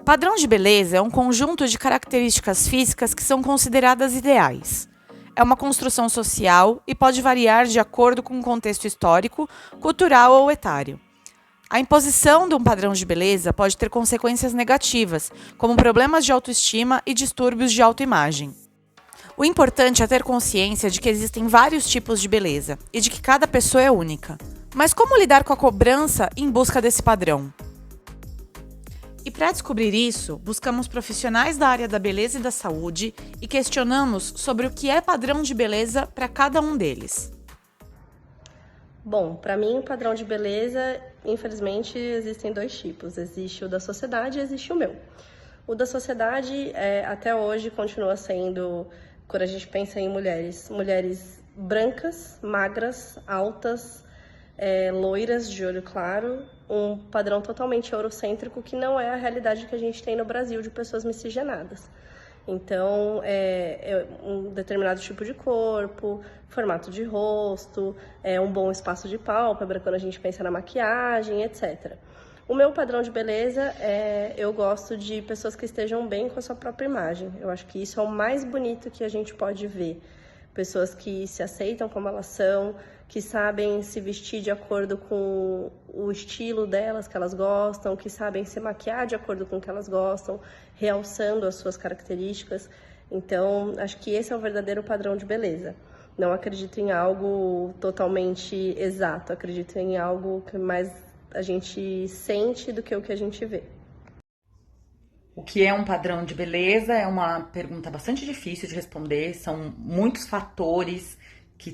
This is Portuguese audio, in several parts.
Padrão de beleza é um conjunto de características físicas que são consideradas ideais. É uma construção social e pode variar de acordo com o contexto histórico, cultural ou etário. A imposição de um padrão de beleza pode ter consequências negativas, como problemas de autoestima e distúrbios de autoimagem. O importante é ter consciência de que existem vários tipos de beleza e de que cada pessoa é única. Mas como lidar com a cobrança em busca desse padrão? E para descobrir isso, buscamos profissionais da área da beleza e da saúde e questionamos sobre o que é padrão de beleza para cada um deles. Bom, para mim, o padrão de beleza, infelizmente, existem dois tipos. Existe o da sociedade e existe o meu. O da sociedade, até hoje, continua sendo, quando a gente pensa em mulheres brancas, magras, altas, loiras, de olho claro, um padrão totalmente eurocêntrico que não é a realidade que a gente tem no Brasil de pessoas miscigenadas. Então, é um determinado tipo de corpo, formato de rosto, um bom espaço de pálpebra quando a gente pensa na maquiagem, etc. O meu padrão de beleza eu gosto de pessoas que estejam bem com a sua própria imagem. Eu acho que isso é o mais bonito que a gente pode ver. Pessoas que se aceitam como elas são, que sabem se vestir de acordo com o estilo delas, que elas gostam, que sabem se maquiar de acordo com o que elas gostam, realçando as suas características. Então, acho que esse é o verdadeiro padrão de beleza. Não acredito em algo totalmente exato, acredito em algo que mais a gente sente do que o que a gente vê. O que é um padrão de beleza é uma pergunta bastante difícil de responder. São muitos fatores que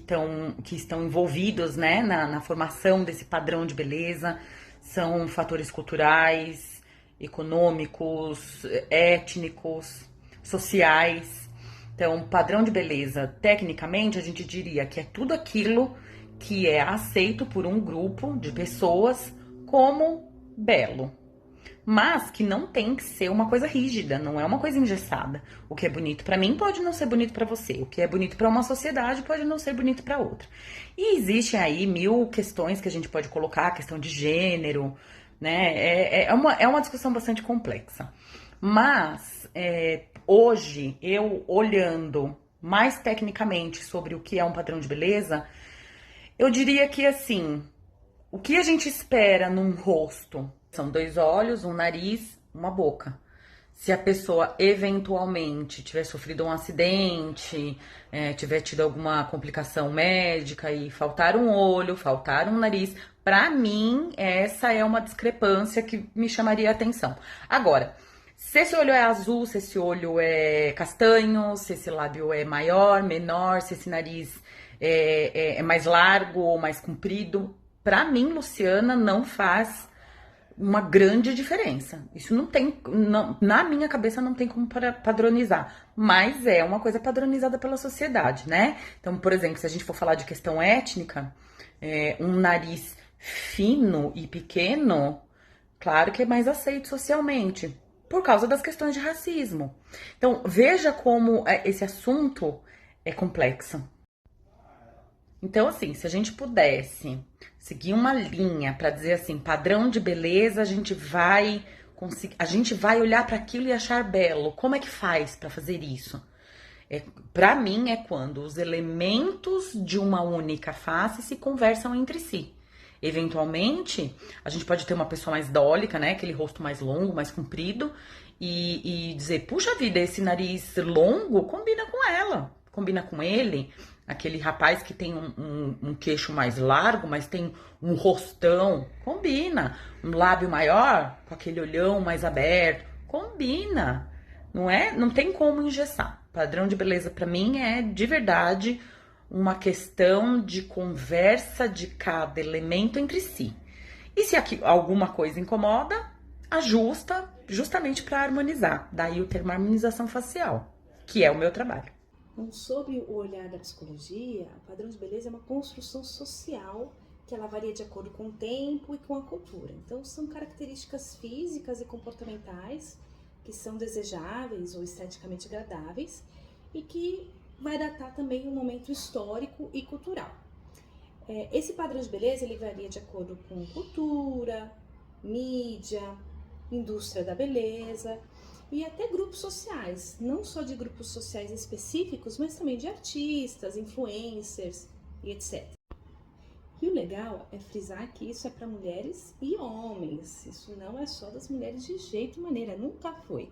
estão envolvidos, né, na formação desse padrão de beleza. São fatores culturais, econômicos, étnicos, sociais. Então, padrão de beleza, tecnicamente, a gente diria que é tudo aquilo que é aceito por um grupo de pessoas como belo, mas que não tem que ser uma coisa rígida, não é uma coisa engessada. O que é bonito pra mim pode não ser bonito pra você, o que é bonito pra uma sociedade pode não ser bonito pra outra. E existem aí mil questões que a gente pode colocar, a questão de gênero, né? É uma discussão bastante complexa. Mas hoje, eu olhando mais tecnicamente sobre o que é um padrão de beleza, eu diria que assim, o que a gente espera num rosto? São dois olhos, um nariz, uma boca. Se a pessoa eventualmente tiver sofrido um acidente, tiver tido alguma complicação médica e faltar um olho, faltar um nariz, pra mim essa é uma discrepância que me chamaria a atenção. Agora, se esse olho é azul, se esse olho é castanho, se esse lábio é maior, menor, se esse nariz é mais largo ou mais comprido, pra mim, Luciana, não faz uma grande diferença. Isso não tem, na minha cabeça não tem como padronizar, mas é uma coisa padronizada pela sociedade, né? Então, por exemplo, se a gente for falar de questão étnica, um nariz fino e pequeno, claro que é mais aceito socialmente, por causa das questões de racismo. Então, veja como esse assunto é complexo. Então, assim, se a gente pudesse seguir uma linha para dizer assim, padrão de beleza, a gente vai conseguir, a gente vai olhar para aquilo e achar belo. Como é que faz para fazer isso? Para mim é quando os elementos de uma única face se conversam entre si. Eventualmente, a gente pode ter uma pessoa mais dólica, né? Aquele rosto mais longo, mais comprido, e dizer, puxa vida, esse nariz longo combina com ela, combina com ele. Aquele rapaz que tem um queixo mais largo, mas tem um rostão, combina. Um lábio maior, com aquele olhão mais aberto, combina. Não é? Não tem como engessar. Padrão de beleza para mim é de verdade uma questão de conversa de cada elemento entre si. E se aqui alguma coisa incomoda, ajusta justamente para harmonizar. Daí o termo harmonização facial, que é o meu trabalho. Então, sob o olhar da psicologia, o padrão de beleza é uma construção social que ela varia de acordo com o tempo e com a cultura. Então, são características físicas e comportamentais que são desejáveis ou esteticamente agradáveis e que vai datar também um momento histórico e cultural. Esse padrão de beleza ele varia de acordo com cultura, mídia, indústria da beleza e até grupos sociais, não só de grupos sociais específicos, mas também de artistas, influencers e etc. E o legal é frisar que isso é para mulheres e homens, isso não é só das mulheres de jeito e maneira, nunca foi.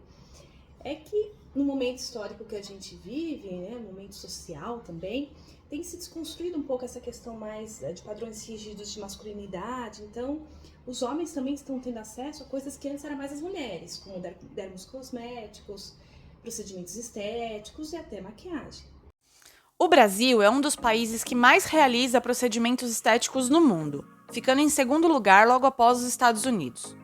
É que no momento histórico que a gente vive, né, momento social também, tem se desconstruído um pouco essa questão mais de padrões rígidos de masculinidade, então os homens também estão tendo acesso a coisas que antes eram mais as mulheres, como dermos cosméticos, procedimentos estéticos e até maquiagem. O Brasil é um dos países que mais realiza procedimentos estéticos no mundo, ficando em segundo lugar logo após os Estados Unidos.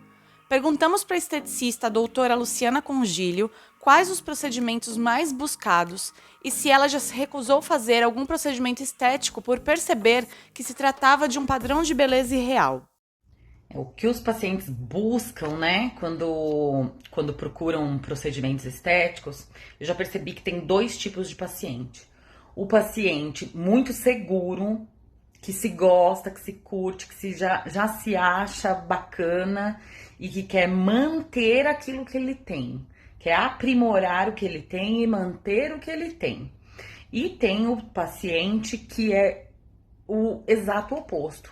Perguntamos para a esteticista doutora Luciana Congílio quais os procedimentos mais buscados e se ela já se recusou fazer algum procedimento estético por perceber que se tratava de um padrão de beleza irreal. O que os pacientes buscam, né, quando procuram procedimentos estéticos, eu já percebi que tem dois tipos de paciente. O paciente muito seguro, que se gosta, que se curte, que já se acha bacana e que quer manter aquilo que ele tem, quer aprimorar o que ele tem e manter o que ele tem. E tem o paciente que é o exato oposto.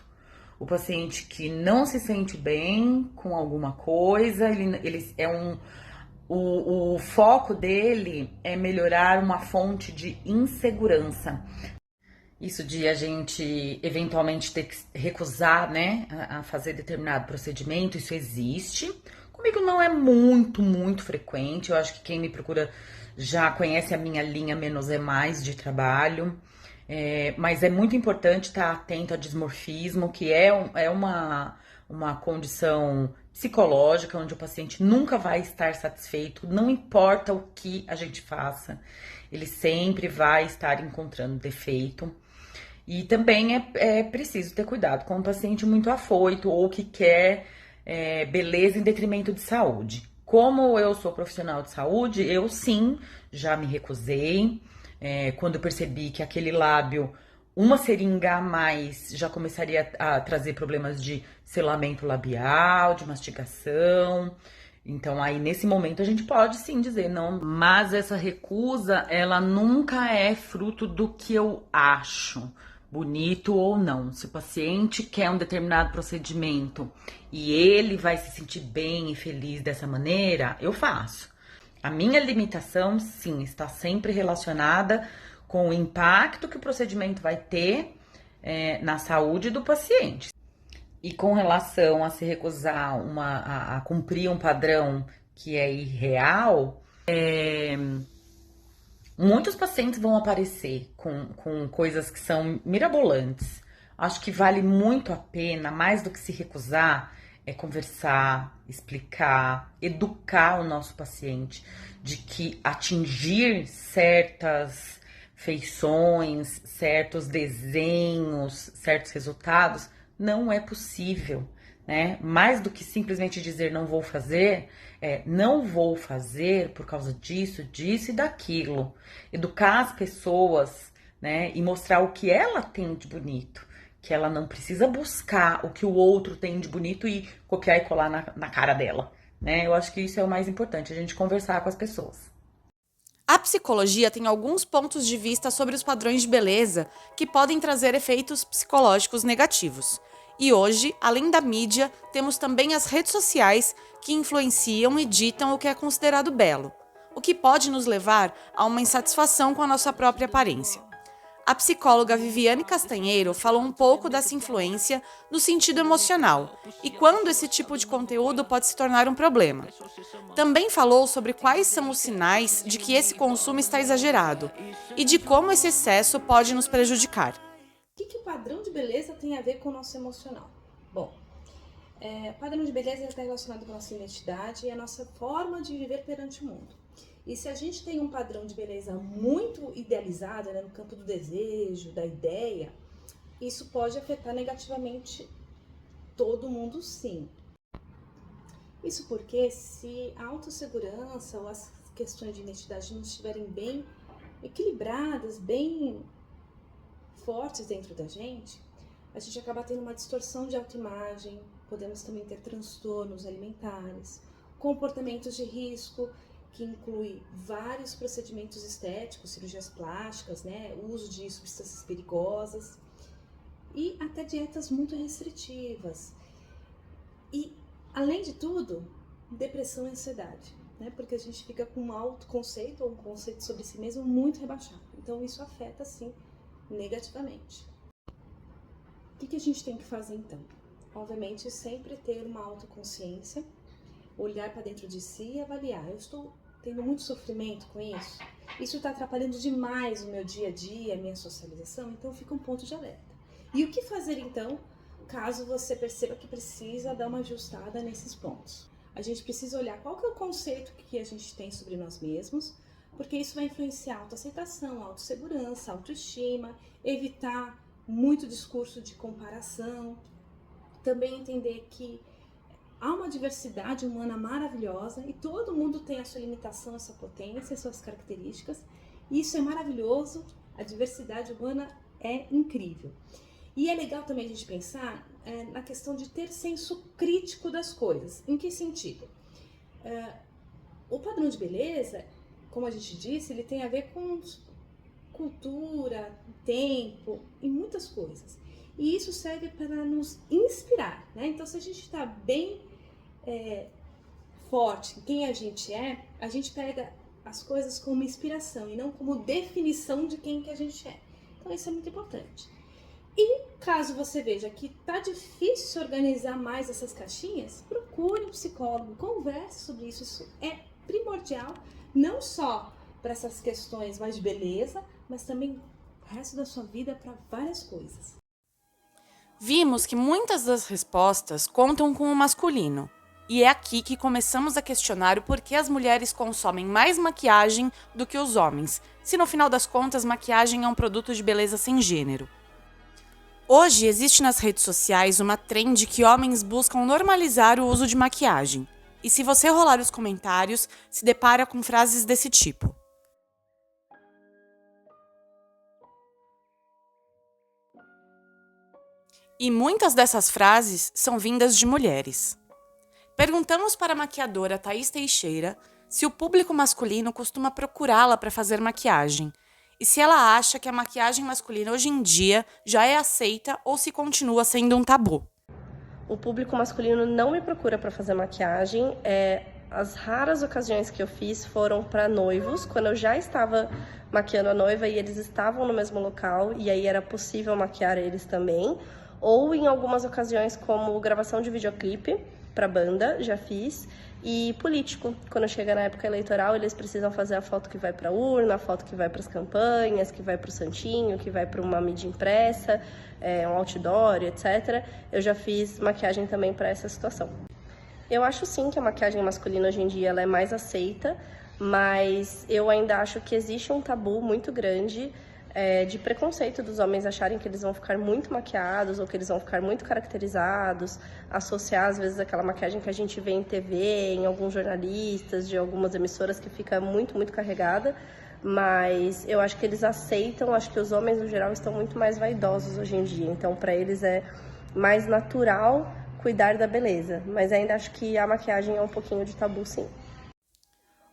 O paciente que não se sente bem com alguma coisa, ele é o foco dele é melhorar uma fonte de insegurança. Isso de a gente eventualmente ter que recusar, né, a fazer determinado procedimento, isso existe. Comigo não é muito frequente. Eu acho que quem me procura já conhece a minha linha menos é mais de trabalho. Mas é muito importante estar atento ao dismorfismo, que é uma condição psicológica onde o paciente nunca vai estar satisfeito, não importa o que a gente faça, ele sempre vai estar encontrando defeito. E também é preciso ter cuidado com um paciente muito afoito ou que quer beleza em detrimento de saúde. Como eu sou profissional de saúde, eu sim já me recusei. Quando eu percebi que aquele lábio, uma seringa a mais, já começaria a trazer problemas de selamento labial, de mastigação. Então, aí, nesse momento, a gente pode sim dizer não. Mas essa recusa, ela nunca é fruto do que eu acho, bonito ou não. Se o paciente quer um determinado procedimento e ele vai se sentir bem e feliz dessa maneira, eu faço. A minha limitação, sim, está sempre relacionada com o impacto que o procedimento vai ter na saúde do paciente. E com relação a se recusar a cumprir um padrão que é irreal, muitos pacientes vão aparecer com coisas que são mirabolantes. Acho que vale muito a pena, mais do que se recusar, conversar, explicar, educar o nosso paciente de que atingir certas feições, certos desenhos, certos resultados não é possível, né? Mais do que simplesmente dizer não vou fazer, não vou fazer por causa disso, disso e daquilo. Educar as pessoas, né? E mostrar o que ela tem de bonito. Que ela não precisa buscar o que o outro tem de bonito e copiar e colar na cara dela, né? Eu acho que isso é o mais importante, a gente conversar com as pessoas. A psicologia tem alguns pontos de vista sobre os padrões de beleza que podem trazer efeitos psicológicos negativos. E hoje, além da mídia, temos também as redes sociais que influenciam e ditam o que é considerado belo, o que pode nos levar a uma insatisfação com a nossa própria aparência. A psicóloga Viviane Castanheiro falou um pouco dessa influência no sentido emocional e quando esse tipo de conteúdo pode se tornar um problema. Também falou sobre quais são os sinais de que esse consumo está exagerado e de como esse excesso pode nos prejudicar. O que o padrão de beleza tem a ver com o nosso emocional? Bom, o padrão de beleza está relacionado com a nossa identidade e a nossa forma de viver perante o mundo. E se a gente tem um padrão de beleza muito idealizado, né, no campo do desejo, da ideia, isso pode afetar negativamente todo mundo, sim. Isso porque se a autossegurança ou as questões de identidade não estiverem bem equilibradas, bem fortes dentro da gente, a gente acaba tendo uma distorção de autoimagem, podemos também ter transtornos alimentares, comportamentos de risco, que inclui vários procedimentos estéticos, cirurgias plásticas, né, uso de substâncias perigosas e até dietas muito restritivas. E, além de tudo, depressão e ansiedade, né, porque a gente fica com um autoconceito ou um conceito sobre si mesmo muito rebaixado. Então, isso afeta, sim, negativamente. O que a gente tem que fazer, então? Obviamente, sempre ter uma autoconsciência, olhar para dentro de si e avaliar. Eu estou tendo muito sofrimento com isso? Isso está atrapalhando demais o meu dia a dia, a minha socialização? Então fica um ponto de alerta. E o que fazer então, caso você perceba que precisa dar uma ajustada nesses pontos? A gente precisa olhar qual que é o conceito que a gente tem sobre nós mesmos, porque isso vai influenciar a autoaceitação, a autossegurança, a autoestima, evitar muito discurso de comparação, também entender que há uma diversidade humana maravilhosa e todo mundo tem a sua limitação, a sua potência, as suas características. E isso é maravilhoso, a diversidade humana é incrível. E é legal também a gente pensar na questão de ter senso crítico das coisas. Em que sentido? O padrão de beleza, como a gente disse, ele tem a ver com cultura, tempo e muitas coisas. E isso serve para nos inspirar, né? Então, se a gente está bem forte em quem a gente pega as coisas como inspiração e não como definição de quem que a gente é. Então isso é muito importante. E caso você veja que tá difícil se organizar mais essas caixinhas, procure um psicólogo, converse sobre isso. Isso é primordial, não só para essas questões mais de beleza, mas também o resto da sua vida para várias coisas. Vimos que muitas das respostas contam com o masculino. E é aqui que começamos a questionar o porquê as mulheres consomem mais maquiagem do que os homens, se no final das contas maquiagem é um produto de beleza sem gênero. Hoje existe nas redes sociais uma trend que homens buscam normalizar o uso de maquiagem. E se você rolar os comentários, se depara com frases desse tipo. E muitas dessas frases são vindas de mulheres. Perguntamos para a maquiadora Thaís Teixeira se o público masculino costuma procurá-la para fazer maquiagem e se ela acha que a maquiagem masculina hoje em dia já é aceita ou se continua sendo um tabu. O público masculino não me procura para fazer maquiagem. As raras ocasiões que eu fiz foram para noivos, quando eu já estava maquiando a noiva e eles estavam no mesmo local e aí era possível maquiar eles também. Ou em algumas ocasiões como gravação de videoclipe para banda, já fiz, e político, quando chega na época eleitoral, eles precisam fazer a foto que vai para a urna, a foto que vai para as campanhas, que vai para o santinho, que vai para uma mídia impressa, um outdoor, etc. Eu já fiz maquiagem também para essa situação. Eu acho sim que a maquiagem masculina hoje em dia ela é mais aceita, mas eu ainda acho que existe um tabu muito grande de preconceito dos homens acharem que eles vão ficar muito maquiados ou que eles vão ficar muito caracterizados, associar às vezes aquela maquiagem que a gente vê em TV, em alguns jornalistas, de algumas emissoras que fica muito, muito carregada, mas eu acho que eles aceitam, acho que os homens no geral estão muito mais vaidosos hoje em dia, então para eles é mais natural cuidar da beleza, mas ainda acho que a maquiagem é um pouquinho de tabu sim.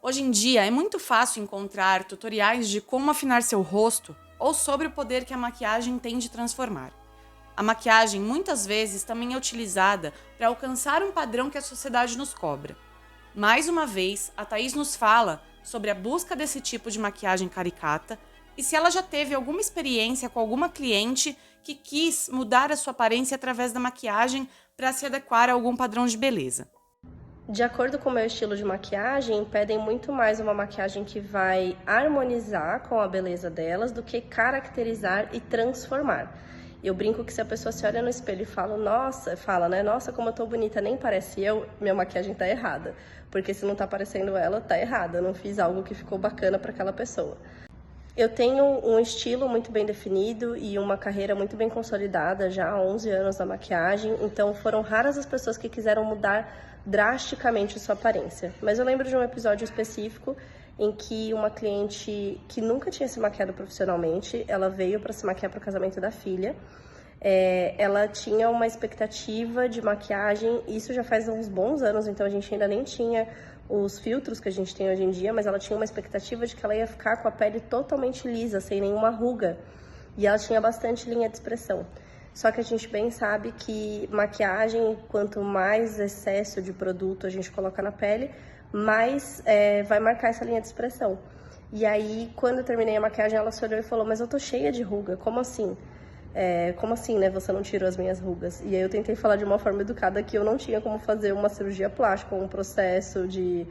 Hoje em dia é muito fácil encontrar tutoriais de como afinar seu rosto ou sobre o poder que a maquiagem tem de transformar. A maquiagem muitas vezes também é utilizada para alcançar um padrão que a sociedade nos cobra. Mais uma vez, a Thaís nos fala sobre a busca desse tipo de maquiagem caricata e se ela já teve alguma experiência com alguma cliente que quis mudar a sua aparência através da maquiagem para se adequar a algum padrão de beleza. De acordo com o meu estilo de maquiagem, pedem muito mais uma maquiagem que vai harmonizar com a beleza delas do que caracterizar e transformar. Eu brinco que se a pessoa se olha no espelho e fala, nossa, como eu tô bonita, nem parece eu, minha maquiagem tá errada. Porque se não tá parecendo ela, tá errada. Eu não fiz algo que ficou bacana para aquela pessoa. Eu tenho um estilo muito bem definido e uma carreira muito bem consolidada já há 11 anos na maquiagem, então foram raras as pessoas que quiseram mudar drasticamente sua aparência. Mas eu lembro de um episódio específico em que uma cliente que nunca tinha se maquiado profissionalmente, ela veio para se maquiar para o casamento da filha. ela tinha uma expectativa de maquiagem, isso já faz uns bons anos, então a gente ainda nem tinha os filtros que a gente tem hoje em dia, mas ela tinha uma expectativa de que ela ia ficar com a pele totalmente lisa, sem nenhuma ruga, e ela tinha bastante linha de expressão. Só que a gente bem sabe que maquiagem, quanto mais excesso de produto a gente coloca na pele, mais vai marcar essa linha de expressão. E aí, quando eu terminei a maquiagem, ela se olhou e falou, mas eu tô cheia de ruga, como assim? Como assim, né? Você não tirou as minhas rugas? E aí eu tentei falar de uma forma educada que eu não tinha como fazer uma cirurgia plástica, um processo de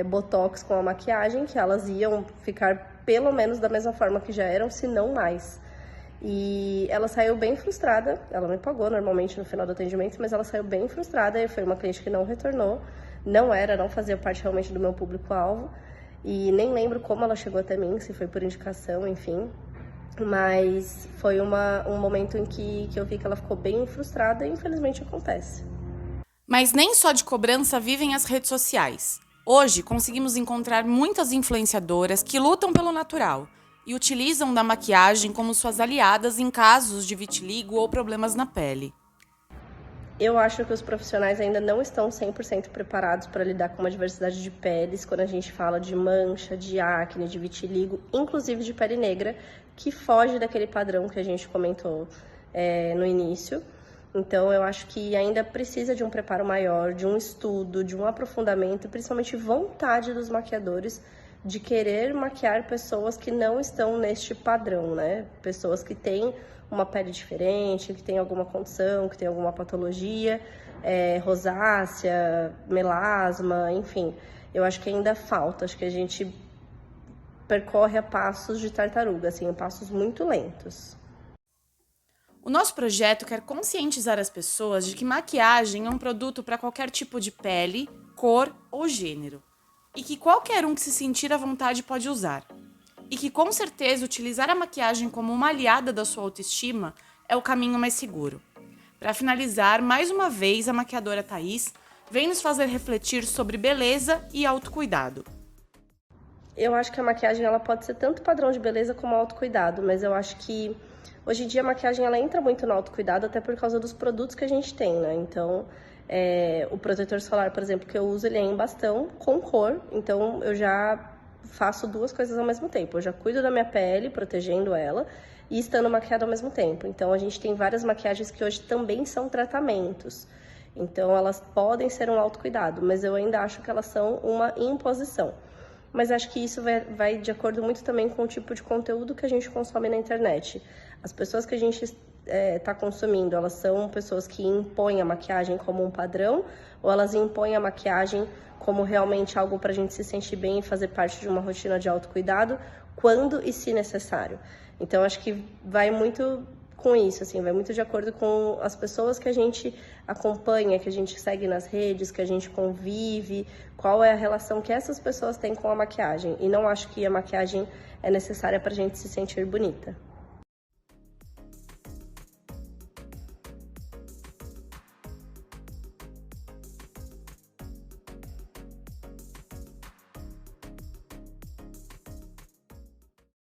botox com a maquiagem, que elas iam ficar pelo menos da mesma forma que já eram, se não mais. E ela saiu bem frustrada, ela me pagou normalmente no final do atendimento, mas ela saiu bem frustrada e foi uma cliente que não retornou, não fazia parte realmente do meu público-alvo, e nem lembro como ela chegou até mim, se foi por indicação, enfim, mas foi um momento em que eu vi que ela ficou bem frustrada e infelizmente acontece. Mas nem só de cobrança vivem as redes sociais. Hoje conseguimos encontrar muitas influenciadoras que lutam pelo natural e utilizam da maquiagem como suas aliadas em casos de vitiligo ou problemas na pele. Eu acho que os profissionais ainda não estão 100% preparados para lidar com uma diversidade de peles, quando a gente fala de mancha, de acne, de vitiligo, inclusive de pele negra, que foge daquele padrão que a gente comentou no início. Então, eu acho que ainda precisa de um preparo maior, de um estudo, de um aprofundamento, principalmente vontade dos maquiadores de querer maquiar pessoas que não estão neste padrão, né? Pessoas que têm uma pele diferente, que tem alguma condição, que tem alguma patologia, rosácea, melasma, enfim. Eu acho que ainda falta, acho que a gente percorre a passos de tartaruga, assim, a passos muito lentos. O nosso projeto quer conscientizar as pessoas de que maquiagem é um produto para qualquer tipo de pele, cor ou gênero. E que qualquer um que se sentir à vontade pode usar. E que, com certeza, utilizar a maquiagem como uma aliada da sua autoestima é o caminho mais seguro. Para finalizar, mais uma vez, a maquiadora Thaís vem nos fazer refletir sobre beleza e autocuidado. Eu acho que a maquiagem ela pode ser tanto padrão de beleza como autocuidado, mas eu acho que hoje em dia a maquiagem ela entra muito no autocuidado, até por causa dos produtos que a gente tem, né? Então, o protetor solar, por exemplo, que eu uso, ele é em bastão com cor, então eu já faço duas coisas ao mesmo tempo. Eu já cuido da minha pele, protegendo ela, e estando maquiada ao mesmo tempo. Então, a gente tem várias maquiagens que hoje também são tratamentos. Então, elas podem ser um autocuidado, mas eu ainda acho que elas são uma imposição. Mas acho que isso vai de acordo muito também com o tipo de conteúdo que a gente consome na internet. As pessoas que a gente está consumindo, elas são pessoas que impõem a maquiagem como um padrão, ou elas impõem a maquiagem como realmente algo para a gente se sentir bem e fazer parte de uma rotina de autocuidado, quando e se necessário. Então, acho que vai muito com isso, assim, vai muito de acordo com as pessoas que a gente acompanha, que a gente segue nas redes, que a gente convive, qual é a relação que essas pessoas têm com a maquiagem. E não acho que a maquiagem é necessária para a gente se sentir bonita.